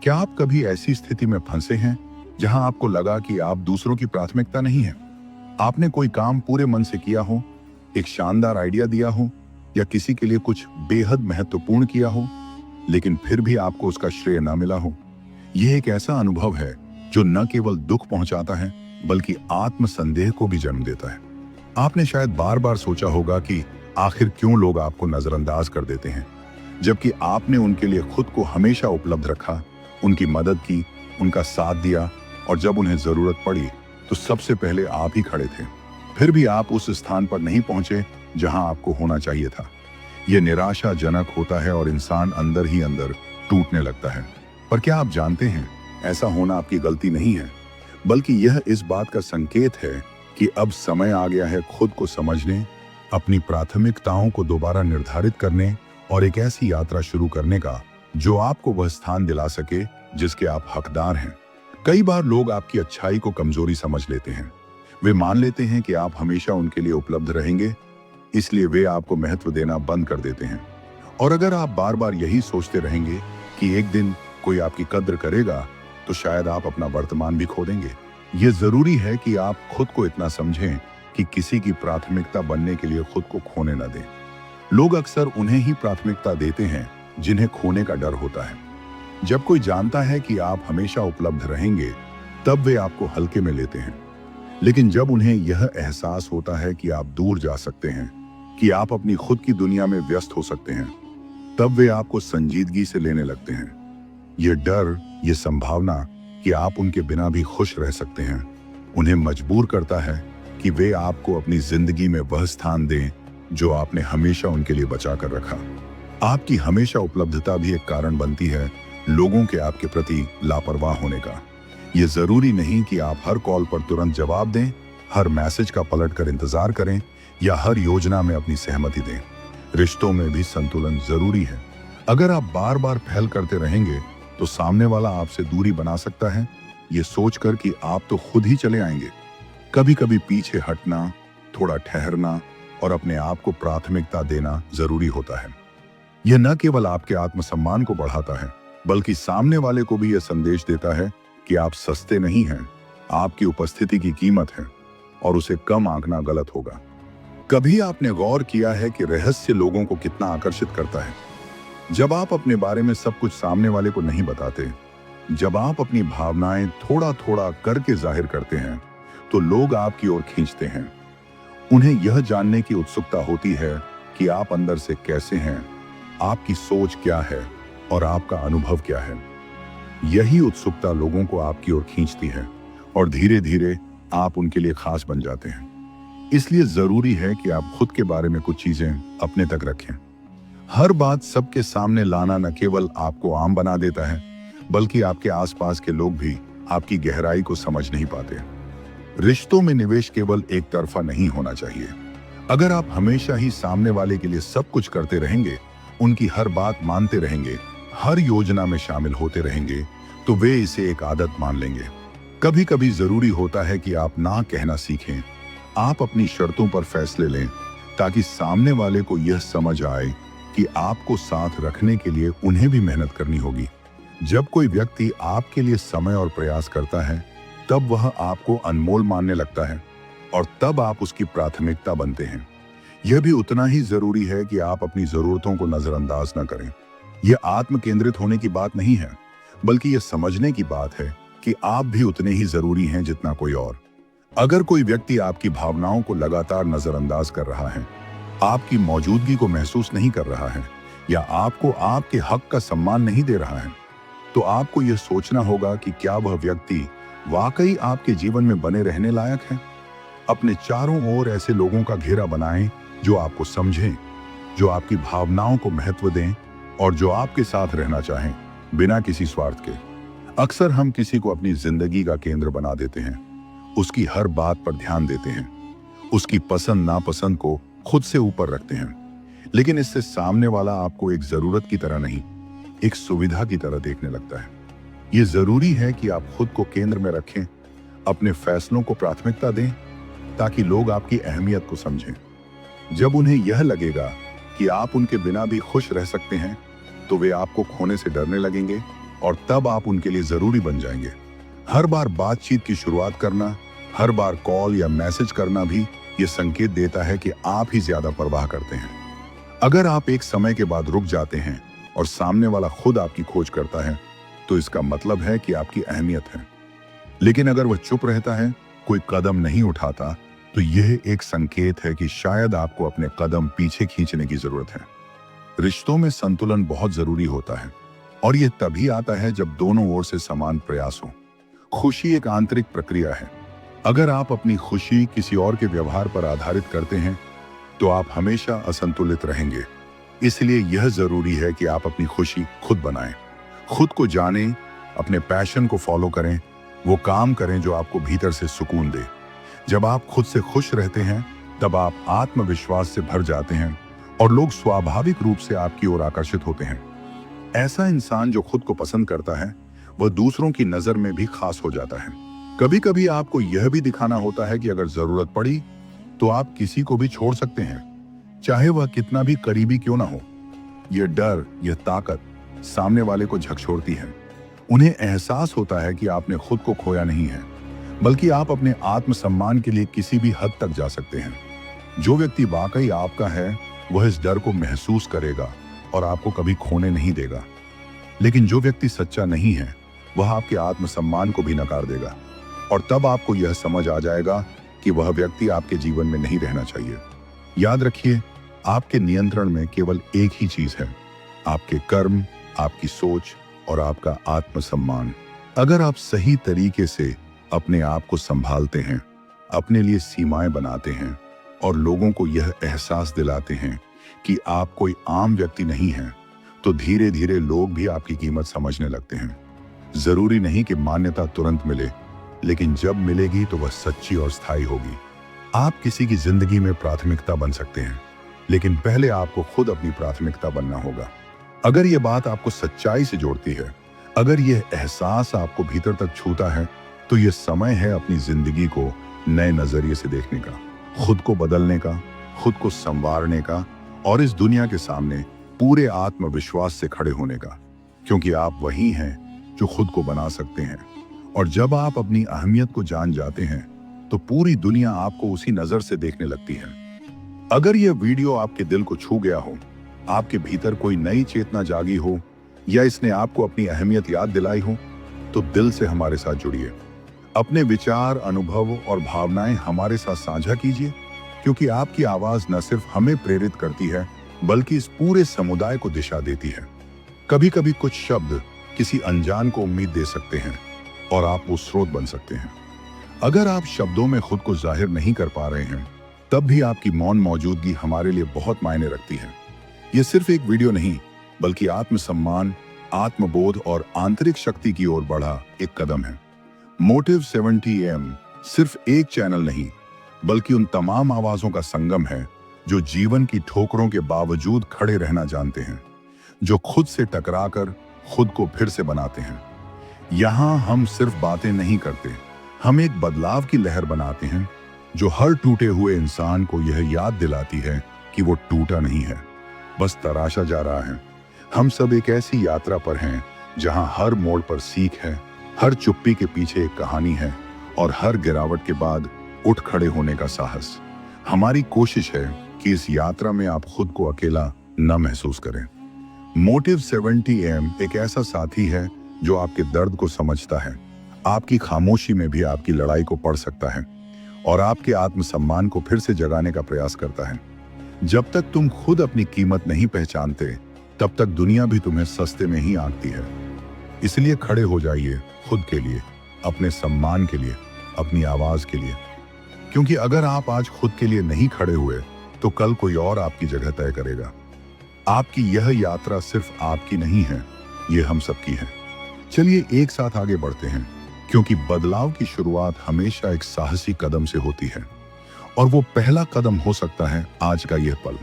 क्या आप कभी ऐसी स्थिति में फंसे हैं जहां आपको लगा कि आप दूसरों की प्राथमिकता नहीं हैं? आपने कोई काम पूरे मन से किया हो, एक शानदार आइडिया दिया हो या किसी के लिए कुछ बेहद महत्वपूर्ण किया हो, लेकिन फिर भी आपको उसका श्रेय ना मिला हो। यह एक ऐसा अनुभव है जो न केवल दुख पहुंचाता है बल्कि आत्मसंदेह को भी जन्म देता है। आपने शायद बार बार सोचा होगा कि आखिर क्यों लोग आपको नजरअंदाज कर देते हैं, जबकि आपने उनके लिए खुद को हमेशा उपलब्ध रखा, उनकी मदद की, उनका साथ दिया और जब उन्हें जरूरत पड़ी तो सबसे पहले आप ही खड़े थे। फिर भी आप उस स्थान पर नहीं पहुंचे जहां आपको होना चाहिए था। यह निराशाजनक होता है और इंसान अंदर ही अंदर टूटने लगता है। पर क्या आप जानते हैं, ऐसा होना आपकी गलती नहीं है, बल्कि यह इस बात का संकेत है कि अब समय आ गया है खुद को समझने, अपनी प्राथमिकताओं को दोबारा निर्धारित करने और एक ऐसी यात्रा शुरू करने का जो आपको वह स्थान दिला सके जिसके आप हकदार हैं। कई बार लोग आपकी अच्छाई को कमजोरी समझ लेते हैं। वे मान लेते हैं कि आप हमेशा उनके लिए उपलब्ध रहेंगे, इसलिए वे आपको महत्व देना बंद कर देते हैं। और अगर आप बार बार यही सोचते रहेंगे कि एक दिन कोई आपकी कद्र करेगा, तो शायद आप अपना वर्तमान भी खो देंगे। यह जरूरी है कि आप खुद को इतना समझें कि किसी की प्राथमिकता बनने के लिए खुद को खोने न दें। लोग अक्सर उन्हें ही प्राथमिकता देते हैं जिन्हें खोने का डर होता है। जब कोई जानता है कि आप हमेशा उपलब्ध रहेंगे, तब वे आपको हल्के में लेते हैं। लेकिन जब उन्हें यह एहसास होता है कि आप दूर जा सकते हैं, कि आप अपनी खुद की दुनिया में व्यस्त हो सकते हैं, तब वे आपको संजीदगी से लेने लगते हैं। यह डर, यह संभावना कि आप उनके बिना भी खुश रह सकते हैं, उन्हें मजबूर करता है कि वे आपको अपनी जिंदगी में वह स्थान दें जो आपने हमेशा उनके लिए बचा कर रखा। आपकी हमेशा उपलब्धता भी एक कारण बनती है लोगों के आपके प्रति लापरवाह होने का। यह जरूरी नहीं कि आप हर कॉल पर तुरंत जवाब दें, हर मैसेज का पलट कर इंतजार करें या हर योजना में अपनी सहमति दें। रिश्तों में भी संतुलन जरूरी है। अगर आप बार बार पहल करते रहेंगे तो सामने वाला आपसे दूरी बना सकता है, ये सोचकर कि आप तो खुद ही चले आएंगे। कभी कभी पीछे हटना, थोड़ा ठहरना और अपने आप को प्राथमिकता देना जरूरी होता है। यह न केवल आपके आत्मसम्मान को बढ़ाता है, बल्कि सामने वाले को भी यह संदेश देता है कि आप सस्ते नहीं हैं, आपकी उपस्थिति की कीमत है और उसे कम आंकना गलत होगा। कभी आपने गौर किया है कि रहस्य लोगों को कितना आकर्षित करता है? जब आप अपने बारे में सब कुछ सामने वाले को नहीं बताते, जब आप अपनी भावनाएं थोड़ा थोड़ा करके जाहिर करते हैं, तो लोग आपकी ओर खींचते हैं। उन्हें यह जानने की उत्सुकता होती है कि आप अंदर से कैसे हैं, आपकी सोच क्या है और आपका अनुभव क्या है। यही उत्सुकता लोगों को आपकी ओर खींचती है और धीरे धीरे आप उनके लिए खास बन जाते हैं। इसलिए जरूरी है कि आप खुद के बारे में कुछ चीजें अपने तक रखें। हर बात सबके सामने लाना न केवल आपको आम बना देता है, बल्कि आपके आसपास के लोग भी आपकी गहराई को समझ नहीं पाते। रिश्तों में निवेश केवल एक तरफा नहीं होना चाहिए। अगर आप हमेशा ही सामने वाले के लिए सब कुछ करते रहेंगे, उनकी हर बात मानते रहेंगे, हर योजना में शामिल होते रहेंगे, तो वे इसे एक आदत मान लेंगे। कभी कभी जरूरी होता है कि आप ना कहना सीखें, आप अपनी शर्तों पर फैसले लें, ताकि सामने वाले को यह समझ आए कि आपको साथ रखने के लिए उन्हें भी मेहनत करनी होगी। जब कोई व्यक्ति आपके लिए समय और प्रयास करता है, तब वह आपको अनमोल मानने लगता है और तब आप उसकी प्राथमिकता बनते हैं। यह भी उतना ही जरूरी है कि आप अपनी जरूरतों को नजरअंदाज न करें। यह आत्म केंद्रित होने की बात नहीं है, बल्कि यह समझने की बात है कि आप भी उतने ही जरूरी हैं जितना कोई और। अगर कोई व्यक्ति आपकी भावनाओं को लगातार नजरअंदाज कर रहा है, आपकी मौजूदगी को महसूस नहीं कर रहा है या आपको आपके हक का सम्मान नहीं दे रहा है, तो आपको यह सोचना होगा कि क्या वह व्यक्ति वाकई आपके जीवन में बने रहने लायक है। अपने चारों ओर ऐसे लोगों का घेरा बनाएं जो आपको समझें, जो आपकी भावनाओं को महत्व दें और जो आपके साथ रहना चाहें बिना किसी स्वार्थ के। अक्सर हम किसी को अपनी जिंदगी का केंद्र बना देते हैं, उसकी हर बात पर ध्यान देते हैं, उसकी पसंद नापसंद को खुद से ऊपर रखते हैं। लेकिन इससे सामने वाला आपको एक जरूरत की तरह नहीं, एक सुविधा की तरह देखने लगता है। यह जरूरी है कि आप खुद को केंद्र में रखें, अपने फैसलों को प्राथमिकता दें, ताकि लोग आपकी अहमियत को समझें। जब उन्हें यह लगेगा कि आप उनके बिना भी खुश रह सकते हैं, तो वे आपको खोने से डरने लगेंगे और तब आप उनके लिए जरूरी बन जाएंगे। हर बार बातचीत की शुरुआत करना, हर बार कॉल या मैसेज करना भी ये संकेत देता है कि आप ही ज्यादा परवाह करते हैं। अगर आप एक समय के बाद रुक जाते हैं और सामने वाला खुद आपकी खोज करता है, तो इसका मतलब है कि आपकी अहमियत है। लेकिन अगर वह चुप रहता है, कोई कदम नहीं उठाता, तो यह एक संकेत है कि शायद आपको अपने कदम पीछे खींचने की जरूरत है। रिश्तों में संतुलन बहुत जरूरी होता है और यह तभी आता है जब दोनों ओर से समान प्रयास हो। खुशी एक आंतरिक प्रक्रिया है। अगर आप अपनी खुशी किसी और के व्यवहार पर आधारित करते हैं, तो आप हमेशा असंतुलित रहेंगे। इसलिए यह जरूरी है कि आप अपनी खुशी खुद बनाएं, खुद को जानें, अपने पैशन को फॉलो करें, वो काम करें जो आपको भीतर से सुकून दे। जब आप खुद से खुश रहते हैं, तब आप आत्मविश्वास से भर जाते हैं और लोग स्वाभाविक रूप से आपकी ओर आकर्षित होते हैं। ऐसा इंसान जो खुद को पसंद करता है, वह दूसरों की नजर में भी खास हो जाता है। कभी कभी आपको यह भी दिखाना होता है कि अगर जरूरत पड़ी तो आप किसी को भी छोड़ सकते हैं, चाहे वह कितना भी करीबी क्यों ना हो। यह डर, यह ताकत सामने वाले को झकझोरती है। उन्हें एहसास होता है कि आपने खुद को खोया नहीं है, बल्कि आप अपने आत्मसम्मान के लिए किसी भी हद तक जा सकते हैं। जो व्यक्ति वाकई आपका है, वह इस डर को महसूस करेगा और आपको कभी खोने नहीं देगा। लेकिन जो व्यक्ति सच्चा नहीं है, वह आपके आत्मसम्मान को भी नकार देगा और तब आपको यह समझ आ जाएगा कि वह व्यक्ति आपके जीवन में नहीं रहना चाहिए। याद रखिए, आपके नियंत्रण में केवल एक ही चीज है, आपके कर्म, आपकी सोच और आपका आत्मसम्मान। अगर आप सही तरीके से अपने आप को संभालते हैं, अपने लिए सीमाएं बनाते हैं और लोगों को यह एहसास दिलाते हैं कि आप कोई आम व्यक्ति नहीं हैं, तो धीरे धीरे लोग भी आपकी कीमत समझने लगते हैं। जरूरी नहीं कि मान्यता तुरंत मिले, लेकिन जब मिलेगी तो वह सच्ची और स्थायी होगी। आप किसी की जिंदगी में प्राथमिकता बन सकते हैं, लेकिन पहले आपको खुद अपनी प्राथमिकता बनना होगा। अगर यह बात आपको सच्चाई से जोड़ती है, अगर यह एहसास आपको भीतर तक छूता है, तो यह समय है अपनी जिंदगी को नए नजरिए से देखने का, खुद को बदलने का, खुद को संवारने का और इस दुनिया के सामने पूरे आत्मविश्वास से खड़े होने का। क्योंकि आप वही हैं जो खुद को बना सकते हैं। और जब आप अपनी अहमियत को जान जाते हैं, तो पूरी दुनिया आपको उसी नजर से देखने लगती है। अगर यह वीडियो आपके दिल को छू गया हो, आपके भीतर कोई नई चेतना जागी हो या इसने आपको अपनी अहमियत याद दिलाई हो, तो दिल से हमारे साथ जुड़िए। अपने विचार, अनुभव और भावनाएं हमारे साथ साझा कीजिए, क्योंकि आपकी आवाज न सिर्फ हमें प्रेरित करती है, बल्कि इस पूरे समुदाय को दिशा देती है। कभी कभी कुछ शब्द किसी अनजान को उम्मीद दे सकते हैं और आप वो स्रोत बन सकते हैं। अगर आप शब्दों में खुद को जाहिर नहीं कर पा रहे हैं, तब भी आपकी मौन मौजूदगी हमारे लिए बहुत मायने रखती है। यह सिर्फ एक वीडियो नहीं, बल्कि आत्मसम्मान, आत्मबोध और आंतरिक शक्ति की ओर बढ़ा एक कदम है। मोटिव 70M सिर्फ एक चैनल नहीं, बल्कि उन तमाम आवाजों का संगम है जो जीवन की ठोकरों के बावजूद खड़े रहना जानते हैं, जो खुद से टकराकर खुद को फिर से बनाते हैं। यहाँ हम सिर्फ बातें नहीं करते, हम एक बदलाव की लहर बनाते हैं जो हर टूटे हुए इंसान को यह याद दिलाती है कि वो टूटा नहीं है, बस तराशा जा रहा है। हम सब एक ऐसी यात्रा पर हैं जहां हर मोड़ पर सीख है, हर चुप्पी के पीछे एक कहानी है और हर गिरावट के बाद उठ खड़े होने का साहस। हमारी कोशिश है कि इस यात्रा में आप खुद को अकेला न महसूस करें। मोटिव 70M एक ऐसा साथी है जो आपके दर्द को समझता है, आपकी खामोशी में भी आपकी लड़ाई को पढ़ सकता है और आपके आत्मसम्मान को फिर से जगाने का प्रयास करता है। जब तक तुम खुद अपनी कीमत नहीं पहचानते, तब तक दुनिया भी तुम्हें सस्ते में ही आंकती है। इसलिए खड़े हो जाइए खुद के लिए, अपने सम्मान के लिए, अपनी आवाज के लिए। क्योंकि अगर आप आज खुद के लिए नहीं खड़े हुए, तो कल कोई और आपकी जगह तय करेगा। आपकी यह यात्रा सिर्फ आपकी नहीं है, ये हम सबकी है। चलिए एक साथ आगे बढ़ते हैं, क्योंकि बदलाव की शुरुआत हमेशा एक साहसी कदम से होती है और वो पहला कदम हो सकता है आज का यह पल।